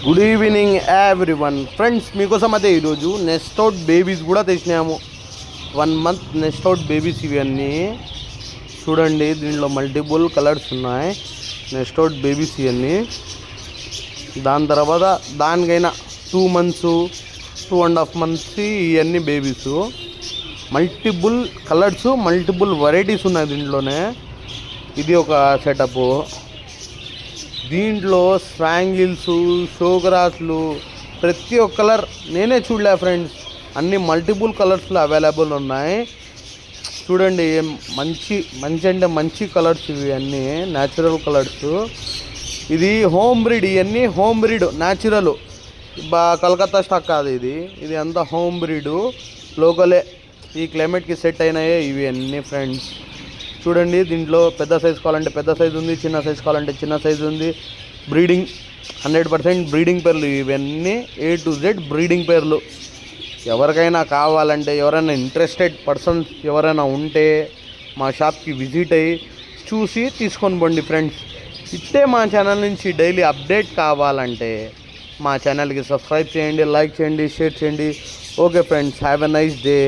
Good evening everyone friends, మీకోసం అయితే ఈరోజు నెస్ట్అవుట్ బేబీస్ కూడా తెచ్చినాము. 1 month నెస్ట్అవుట్ బేబీస్ ఇవన్నీ చూడండి. దీంట్లో మల్టిపుల్ కలర్స్ ఉన్నాయి. నెస్ట్అవుట్ బేబీస్ ఇవన్నీ. దాని తర్వాత దానికైనా 2 months 2.5 months ఇవన్నీ babies. Multiple colours, multiple varieties ఉన్నాయి దీంట్లోనే. ఇది ఒక సెటప్. దీంట్లో స్వాంగిల్స్, షోగ్రాస్లు, ప్రతి ఒక్క కలర్ నేనే చూడలే ఫ్రెండ్స్. అన్ని మల్టిపుల్ కలర్స్లో అవైలబుల్ ఉన్నాయి. చూడండి, మంచి అంటే మంచి కలర్స్ ఇవి అన్నీ న్యాచురల్ కలర్స్. ఇది హోమ్ బ్రీడ్. ఇవన్నీ home breed, natural. Calcutta stock కాదు ఇది అంతా హోమ్ బ్రీడు, లోకలే. ఈ క్లైమేట్కి సెట్ అయినాయే ఇవి అన్నీ ఫ్రెండ్స్. చూడండి, దీంట్లో పెద్ద సైజు కావాలంటే పెద్ద సైజు ఉంది, చిన్న సైజు కావాలంటే చిన్న సైజు ఉంది. బ్రీడింగ్ 100% బ్రీడింగ్ పేర్లు ఇవన్నీ. A to Z బ్రీడింగ్ పేర్లు. ఎవరికైనా కావాలంటే, ఎవరైనా ఇంట్రెస్టెడ్ పర్సన్స్ ఎవరైనా ఉంటే మా షాప్కి విజిట్ అయ్యి చూసి తీసుకొని పోండి ఫ్రెండ్స్. ఇట్టే మా ఛానల్ నుంచి డైలీ అప్డేట్ కావాలంటే మా ఛానల్కి సబ్స్క్రైబ్ చేయండి, లైక్ చేయండి, షేర్ చేయండి. Okay friends, have a nice day.